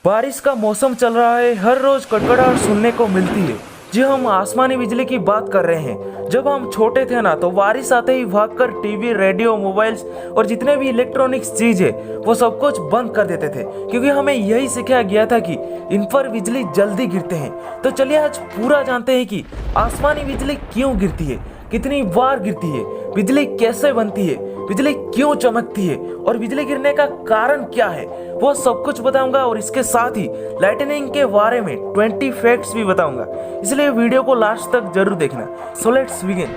बारिश का मौसम चल रहा है, हर रोज कड़कड़ाहट सुनने को मिलती है। जी हम आसमानी बिजली की बात कर रहे हैं। जब हम छोटे थे ना तो बारिश आते ही भागकर टीवी, रेडियो, मोबाइल्स और जितने भी इलेक्ट्रॉनिक्स चीज है वो सब कुछ बंद कर देते थे, क्योंकि हमें यही सिखाया गया था कि इन पर बिजली जल्दी गिरते हैं। तो चलिए आज पूरा जानते हैं कि आसमानी बिजली क्यों गिरती है, कितनी बार गिरती है, बिजली कैसे बनती है, बिजली क्यों चमकती है और बिजली गिरने का कारण क्या है, वो सब कुछ बताऊंगा। और इसके साथ ही लाइटनिंग के बारे में 20 फैक्ट्स भी बताऊंगा, इसलिए वीडियो को लास्ट तक जरूर देखना। So let's begin.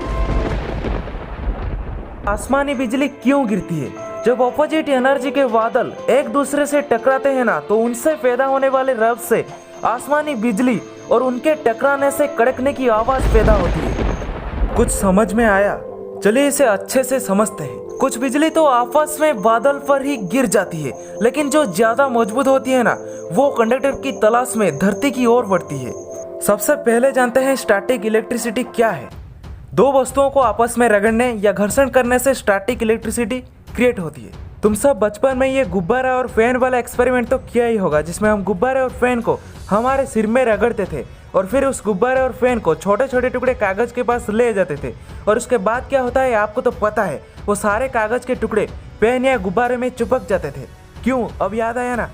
आसमानी बिजली क्यों गिरती है? जब ऑपोजिट एनर्जी के बादल एक दूसरे से टकराते हैं ना तो उनसे पैदा होने वाले रब से आसमानी बिजली और उनके टकराने से कड़कने की आवाज पैदा होती है। कुछ समझ में आया? चलिए इसे अच्छे से समझते हैं। कुछ बिजली तो आपस में बादल पर ही गिर जाती है, लेकिन जो ज्यादा मजबूत होती है ना वो कंडक्टर की तलाश में धरती की ओर बढ़ती है। सबसे पहले जानते हैं स्टैटिक इलेक्ट्रिसिटी क्या है। दो वस्तुओं को आपस में रगड़ने या घर्षण करने से स्टैटिक इलेक्ट्रिसिटी क्रिएट होती है। तुम सब बचपन में ये गुब्बारा और फैन वाला एक्सपेरिमेंट तो किया ही होगा, जिसमें हम गुब्बारे और फैन को हमारे सिर में रगड़ते थे और फिर उस गुब्बारे और फैन को छोटे छोटे टुकड़े कागज के पास ले जाते थे। और उसके बाद क्या होता है आपको तो पता है, वो सारे कागज के टुकड़े पेन या गुब्बारे में चिपक जाते थे। क्यों? अब याद आया ना?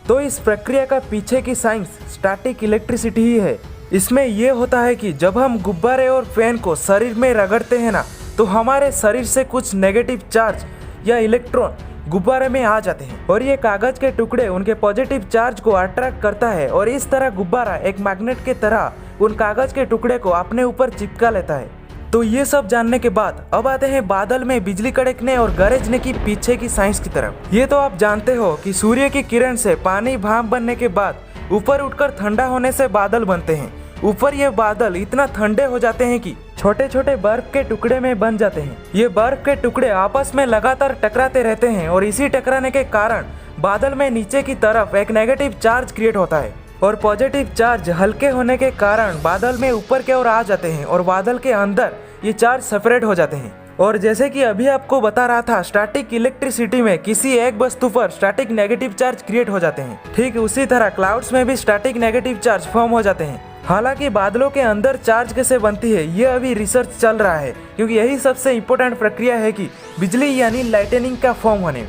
तो इस प्रक्रिया का पीछे की साइंस स्टैटिक इलेक्ट्रिसिटी ही है। इसमें यह होता है कि जब हम गुब्बारे और फैन को शरीर में रगड़ते हैं ना तो हमारे शरीर से कुछ नेगेटिव चार्ज या इलेक्ट्रॉन गुब्बारे में आ जाते हैं और ये कागज के टुकड़े उनके पॉजिटिव चार्ज को अट्रैक्ट करता है और इस तरह गुब्बारा एक मैग्नेट के तरह उन कागज के टुकड़े को अपने ऊपर चिपका लेता है। तो ये सब जानने के बाद अब आते हैं बादल में बिजली कड़कने और गरजने की पीछे की साइंस की तरफ। ये तो आप जानते हो कि सूर्य की किरण से पानी भाप बनने के बाद ऊपर उठकर ठंडा होने से बादल बनते हैं। ऊपर ये बादल इतना ठंडे हो जाते हैं कि छोटे छोटे बर्फ के टुकड़े में बन जाते हैं। ये बर्फ के टुकड़े आपस में लगातार टकराते रहते हैं और इसी टकराने के कारण बादल में नीचे की तरफ एक नेगेटिव चार्ज क्रिएट होता है और पॉजिटिव चार्ज हल्के होने के कारण बादल में ऊपर की ओर आ जाते हैं और बादल के अंदर ये चार्ज सेपरेट हो जाते हैं। और जैसे कि अभी आपको बता रहा था, स्टैटिक इलेक्ट्रिसिटी में किसी एक वस्तु पर स्टैटिक नेगेटिव चार्ज क्रिएट हो जाते हैं। ठीक उसी तरह क्लाउड्स में भी स्टैटिक नेगेटिव चार्ज फॉर्म हो जाते हैं। हालांकि बादलों के अंदर चार्ज कैसे बनती है ये अभी रिसर्च चल रहा है, क्योंकि यही सबसे इम्पोर्टेंट प्रक्रिया है कि बिजली यानी लाइटनिंग का फॉर्म होने।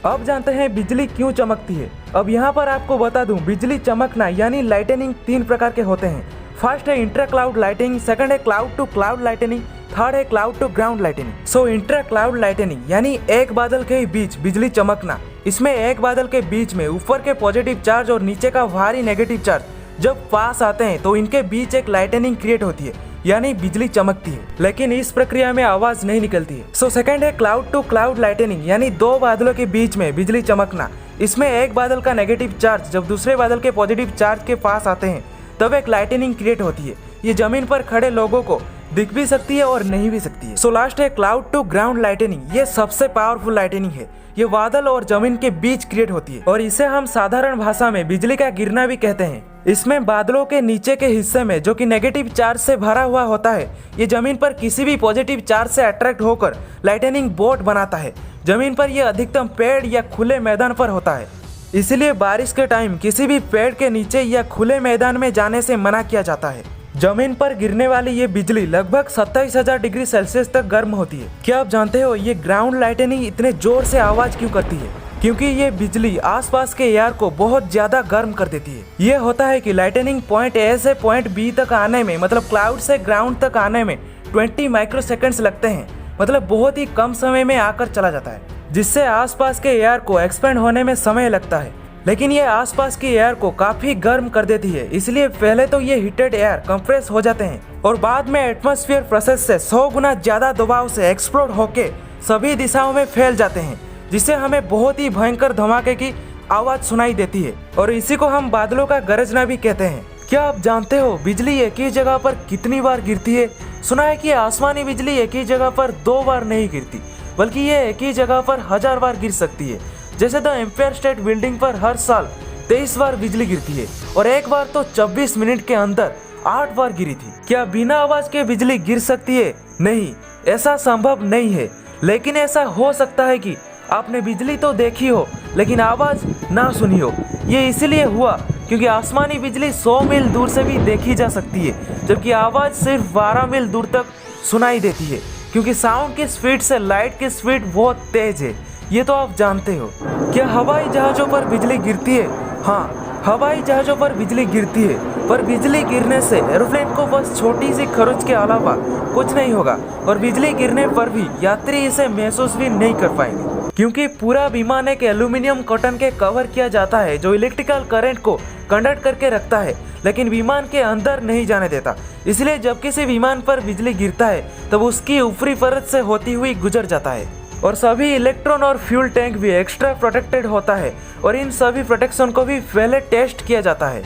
अब जानते हैं बिजली क्यों चमकती है। अब यहाँ पर आपको बता दूं, बिजली चमकना यानी लाइटनिंग 3 प्रकार के होते हैं। फर्स्ट है इंट्रा क्लाउड लाइटनिंग, सेकंड है cloud to cloud lightning, third है cloud to ground lightning. So intra cloud lightning यानी एक बादल के बीच बिजली चमकना। इसमें एक बादल के बीच में ऊपर के पॉजिटिव चार्ज और नीचे का भारी नेगेटिव चार्ज जब पास आते हैं तो इनके बीच एक लाइटनिंग क्रिएट होती है, यानी बिजली चमकती है। लेकिन इस प्रक्रिया में आवाज नहीं निकलती है। सो सेकंड है क्लाउड टू क्लाउड लाइटनिंग यानी दो बादलों के बीच में बिजली चमकना। इसमें एक बादल का नेगेटिव चार्ज जब दूसरे बादल के पॉजिटिव चार्ज के पास आते हैं तब एक लाइटनिंग क्रिएट होती है। ये जमीन पर खड़े लोगों को दिख भी सकती है और नहीं भी सकती है। सो लास्ट है क्लाउड टू ग्राउंड लाइटनिंग। ये सबसे पावरफुल लाइटनिंग है। ये बादल और जमीन के बीच क्रिएट होती है और इसे हम साधारण भाषा में बिजली का गिरना भी कहते हैं। इसमें बादलों के नीचे के हिस्से में जो कि नेगेटिव चार्ज से भरा हुआ होता है, ये जमीन पर किसी भी पॉजिटिव चार्ज से अट्रैक्ट होकर लाइटनिंग बोल्ट बनाता है। जमीन पर यह अधिकतम पेड़ या खुले मैदान पर होता है, इसीलिए बारिश के टाइम किसी भी पेड़ के नीचे या खुले मैदान में जाने से मना किया जाता है। जमीन पर गिरने वाली ये बिजली लगभग 27,000 डिग्री सेल्सियस तक गर्म होती है। क्या आप जानते हो ये ग्राउंड लाइटनिंग इतने जोर से आवाज क्यों करती है? क्योंकि ये बिजली आसपास के एयर को बहुत ज्यादा गर्म कर देती है। ये होता है कि लाइटनिंग पॉइंट ए से पॉइंट बी तक आने में, मतलब क्लाउड से ग्राउंड तक आने में 20 माइक्रोसेकंड्स लगते हैं, मतलब बहुत ही कम समय में आकर चला जाता है, जिससे आसपास के एयर को एक्सपेंड होने में समय लगता है। लेकिन ये आसपास की एयर को काफी गर्म कर देती है, इसलिए पहले तो ये हीटेड एयर कंप्रेस हो जाते हैं और बाद में एटमॉस्फेयर प्रोसेस से 100 गुना ज्यादा दबाव से एक्सप्लोड होके सभी दिशाओं में फैल जाते हैं, जिससे हमें बहुत ही भयंकर धमाके की आवाज सुनाई देती है और इसी को हम बादलों का गरजना भी कहते हैं। क्या आप जानते हो बिजली एक ही जगह पर कितनी बार गिरती है? सुना है कि आसमानी बिजली एक ही जगह पर 2 बार नहीं गिरती, बल्कि ये एक ही जगह पर 1000 बार गिर सकती है। जैसे द एम्पायर स्टेट बिल्डिंग पर हर साल 23 बार बिजली गिरती है और एक बार तो 24 मिनट के अंदर 8 बार गिरी थी। क्या बिना आवाज के बिजली गिर सकती है? नहीं, ऐसा संभव नहीं है। लेकिन ऐसा हो सकता है कि आपने बिजली तो देखी हो लेकिन आवाज ना सुनी हो। ये इसलिए हुआ क्योंकि आसमानी बिजली 100 मील दूर से भी देखी जा सकती है, जबकि आवाज़ सिर्फ 12 मील दूर तक सुनाई देती है, क्योंकि साउंड की स्पीड से लाइट की स्पीड बहुत तेज है। ये तो आप जानते हो। क्या हवाई जहाज़ों पर बिजली गिरती है? हाँ, हवाई जहाज़ों पर बिजली गिरती है, पर बिजली गिरने से एरोप्लेन को बस छोटी सी खरोंच के अलावा कुछ नहीं होगा, और बिजली गिरने पर भी यात्री इसे महसूस भी नहीं कर पाएंगे, क्योंकि पूरा विमान एक एल्यूमिनियम कॉटन के कवर किया जाता है जो इलेक्ट्रिकल करंट को कंडक्ट करके रखता है, लेकिन विमान के अंदर नहीं जाने देता। इसलिए जब किसी विमान पर बिजली गिरता है तब उसकी ऊपरी परत से होती हुई गुजर जाता है, और सभी इलेक्ट्रॉन और फ्यूल टैंक भी एक्स्ट्रा प्रोटेक्टेड होता है, और इन सभी प्रोटेक्शन को भी पहले टेस्ट किया जाता है।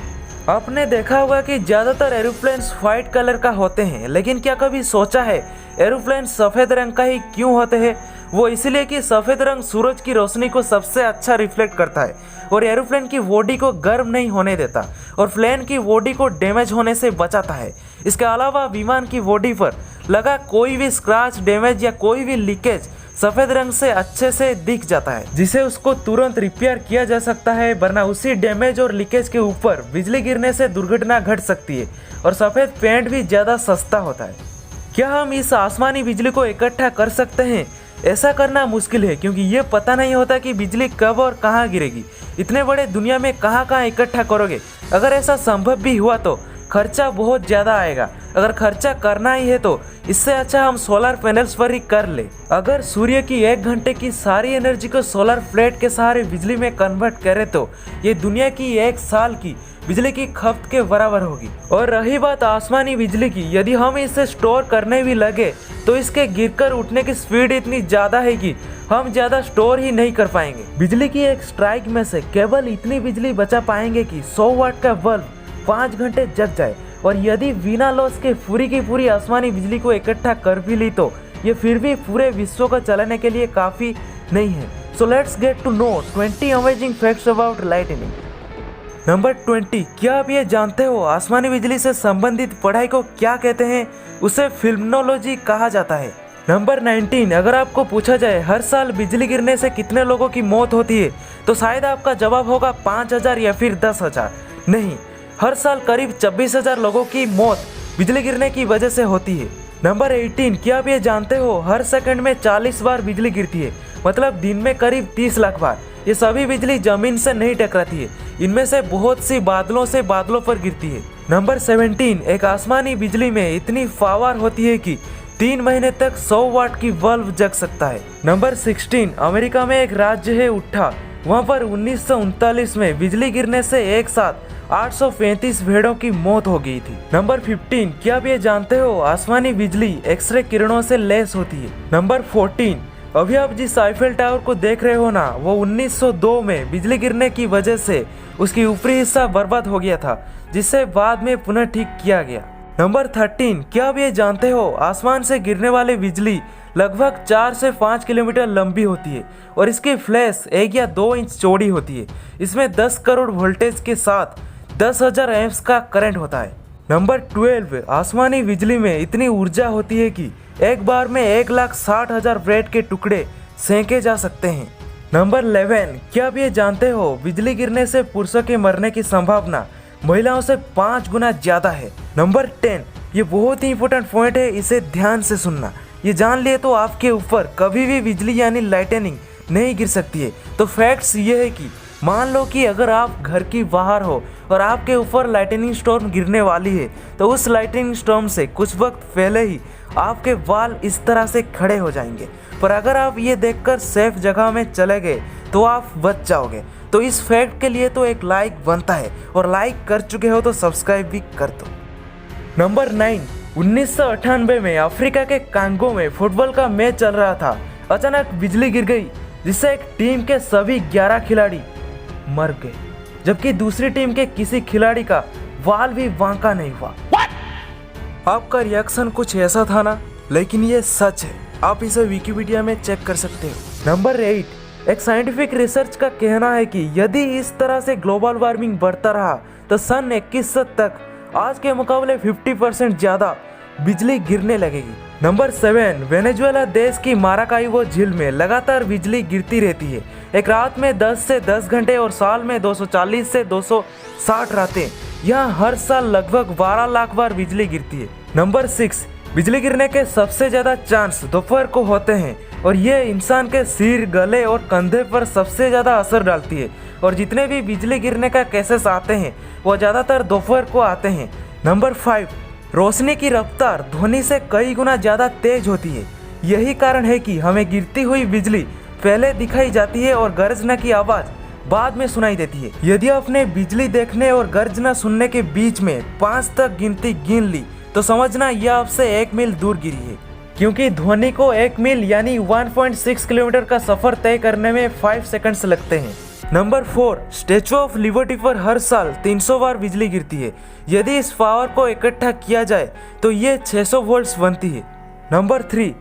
आपने देखा होगा कि ज़्यादातर एरोप्लेन्स व्हाइट कलर का होते हैं, लेकिन क्या कभी सोचा है एरोप्लेन सफ़ेद रंग का ही क्यों होते हैं? वो इसलिए कि सफ़ेद रंग सूरज की रोशनी को सबसे अच्छा रिफ्लेक्ट करता है और एरोप्लेन की बॉडी को गर्म नहीं होने देता और प्लेन की बॉडी को डैमेज होने से बचाता है। इसके अलावा विमान की बॉडी पर लगा कोई भी स्क्रैच, डैमेज या कोई भी लीकेज सफ़ेद रंग से अच्छे से दिख जाता है, जिसे उसको तुरंत रिपेयर किया जा सकता है, वरना उसी डैमेज और लीकेज के ऊपर बिजली गिरने से दुर्घटना घट सकती है और सफ़ेद पेंट भी ज़्यादा सस्ता होता है। क्या हम इस आसमानी बिजली को इकट्ठा कर सकते हैं? ऐसा करना मुश्किल है, क्योंकि ये पता नहीं होता कि बिजली कब और कहाँ गिरेगी। इतने बड़े दुनिया में कहाँ कहाँ इकट्ठा करोगे? अगर ऐसा संभव भी हुआ तो खर्चा बहुत ज़्यादा आएगा। अगर खर्चा करना ही है तो इससे अच्छा हम सोलर पैनल्स पर ही कर ले। अगर सूर्य की 1 घंटे की सारी एनर्जी को सोलर प्लेट के सहारे बिजली में कन्वर्ट करें तो ये दुनिया की 1 साल की बिजली की खपत के बराबर होगी। और रही बात आसमानी बिजली की, यदि हम इसे स्टोर करने भी लगे तो इसके गिरकर उठने की स्पीड इतनी ज़्यादा है कि हम ज़्यादा स्टोर ही नहीं कर पाएंगे। बिजली की एक स्ट्राइक में से केवल इतनी बिजली बचा पाएंगे कि 100 वाट का बल्ब 5 घंटे जग जाए, और यदि बिना लॉस के पूरी की पूरी आसमानी बिजली को इकट्ठा कर भी ली तो ये फिर भी पूरे विश्व को चलाने के लिए काफ़ी नहीं है। So let's get to know 20 amazing facts about lightning. Number 20, क्या आप ये जानते हो आसमानी बिजली से संबंधित पढ़ाई को क्या कहते हैं? उसे फिल्मोलॉजी कहा जाता है। नंबर 19, अगर आपको पूछा जाए हर साल बिजली गिरने से कितने लोगों की मौत होती है तो शायद आपका जवाब होगा 5000 या फिर 10,000। नहीं, हर साल करीब 26,000 लोगों की मौत बिजली गिरने की वजह से होती है। नंबर 18, क्या आप ये जानते हो हर सेकंड में 40 बार बिजली गिरती है, मतलब दिन में करीब 30 लाख बार। ये सभी बिजली जमीन से नहीं टकराती है, इनमें से बहुत सी बादलों से बादलों पर गिरती है। नंबर 17, एक आसमानी बिजली में इतनी पावर होती है कि 3 महीने तक 100 वाट की बल्ब जग सकता है। नंबर 16, अमेरिका में एक राज्य है उठा, वहाँ पर 1939 में बिजली गिरने से एक साथ 835 भेड़ों की मौत हो गई थी। नंबर 15, क्या आप ये जानते हो आसमानी बिजली एक्सरे किरणों से लैस होती है। नंबर 14, अभी आप जिस आईफेल टावर को देख रहे हो ना, वो 1902 में बिजली गिरने की वजह से उसकी ऊपरी हिस्सा बर्बाद हो गया था, जिसे बाद में पुनः ठीक किया गया। नंबर 13, क्या आप ये जानते हो आसमान से गिरने वाली बिजली लगभग 4 से 5 किलोमीटर लंबी होती है और इसकी फ्लैश 1 या 2 इंच चौड़ी होती है। इसमें 10 करोड़ वोल्टेज के साथ 10,000 एम्प्स का करंट होता है। नंबर 12, आसमानी बिजली में इतनी ऊर्जा होती है कि एक बार में 1,60,000 ब्रेड के टुकड़े सेंके जा सकते हैं। नंबर 11, क्या आप ये जानते हो बिजली गिरने से पुरुषों के मरने की संभावना महिलाओं से 5 गुना ज़्यादा है। नंबर 10, ये बहुत ही इंपॉर्टेंट पॉइंट है, इसे ध्यान से सुनना। ये जान लिए तो आपके ऊपर कभी भी बिजली यानी लाइटनिंग नहीं गिर सकती है। तो फैक्ट्स ये है कि मान लो कि अगर आप घर की बाहर हो और आपके ऊपर लाइटनिंग स्टॉर्म गिरने वाली है, तो उस लाइटनिंग स्टॉर्म से कुछ वक्त पहले ही आपके बाल इस तरह से खड़े हो जाएंगे। पर अगर आप ये देखकर सेफ जगह में चले गए तो आप बच जाओगे। तो इस फैक्ट के लिए तो एक लाइक बनता है, और लाइक कर चुके हो तो सब्सक्राइब भी कर दो। नंबर 9, 1998 में अफ्रीका के कांगो में फुटबॉल का मैच चल रहा था। अचानक बिजली गिर गई, जिससे एक टीम के सभी 11 खिलाड़ी मर गए, जबकि दूसरी टीम के किसी खिलाड़ी का बाल भी बांका नहीं हुआ। आपका रिएक्शन कुछ ऐसा था ना, लेकिन ये सच है। आप इसे विकिपीडिया में चेक कर सकते हो। नंबर 8, एक साइंटिफिक रिसर्च का कहना है कि यदि इस तरह से ग्लोबल वार्मिंग बढ़ता रहा तो सन 2100 तक आज के मुकाबले 50% ज़्यादा बिजली गिरने लगेगी। नंबर 7, वेनेजुएला देश की माराकाइबो झील में लगातार बिजली गिरती रहती है। एक रात में 10 से 10 घंटे और साल में 240 से 260 रातें। यहाँ हर साल लगभग 12 लाख बार बिजली गिरती है। नंबर 6, बिजली गिरने के सबसे ज़्यादा चांस दोपहर को होते हैं और ये इंसान के सिर, गले और कंधे पर सबसे ज़्यादा असर डालती है। और जितने भी बिजली गिरने का केसेस आते हैं वो ज़्यादातर दोपहर को आते हैं। नंबर 5, रोशनी की रफ्तार ध्वनि से कई गुना ज़्यादा तेज होती है। यही कारण है कि हमें गिरती हुई बिजली पहले दिखाई जाती है और गर्जना की आवाज़ बाद में सुनाई देती है। यदि आपने बिजली देखने और गर्जना सुनने के बीच में 5 तक गिनती गिन ली तो समझना यह आपसे 1 मील दूर गिरी है, क्योंकि ध्वनि को 1 मील यानी 1.6 किलोमीटर का सफर तय करने में 5 सेकंड्स लगते हैं। नंबर 4, स्टैचू ऑफ लिबर्टी पर हर साल 300 बार बिजली गिरती है। यदि इस पावर को इकट्ठा किया जाए तो ये 600 वोल्ट्स बनती है। नंबर 3,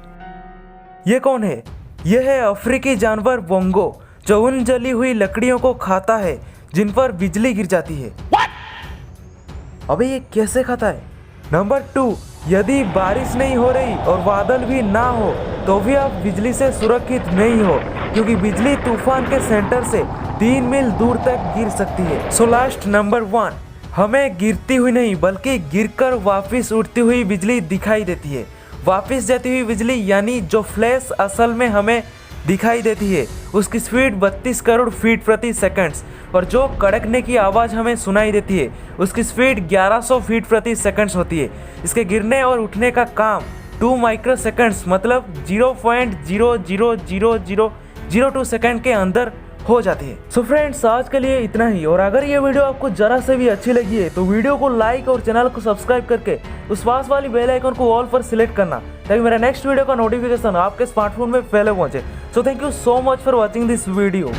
ये कौन है? यह है अफ्रीकी जानवर बोंगो, जो उन जली हुई लकड़ियों को खाता है जिन पर बिजली गिर जाती है। अबे ये कैसे खाता है? नंबर 2, यदि बारिश नहीं हो रही और बादल भी ना हो तो भी आप बिजली से सुरक्षित नहीं हो, क्योंकि बिजली तूफान के सेंटर से 3 मील दूर तक गिर सकती है। सो लास्ट नंबर 1, हमें गिरती हुई नहीं बल्कि गिरकर वापस उठती हुई बिजली दिखाई देती है। वापस जाती हुई बिजली यानी जो फ्लैश असल में हमें दिखाई देती है उसकी स्पीड 32 करोड़ फीट प्रति सेकंड्स, और जो कड़कने की आवाज़ हमें सुनाई देती है उसकी स्पीड 1100 फीट प्रति सेकंड्स होती है। इसके गिरने और उठने का काम 2 माइक्रो सेकंड्स मतलब 0.0000002 सेकंड के अंदर हो जाती है। सो फ्रेंड्स, आज के लिए इतना ही। और अगर ये वीडियो आपको जरा से भी अच्छी लगी है तो वीडियो को लाइक और चैनल को सब्सक्राइब करके उस पास वाली बेल आइकन को ऑल पर सिलेक्ट करना, ताकि मेरा नेक्स्ट वीडियो का नोटिफिकेशन आपके स्मार्टफोन में पहले पहुंचे। So thank you so much for watching this video.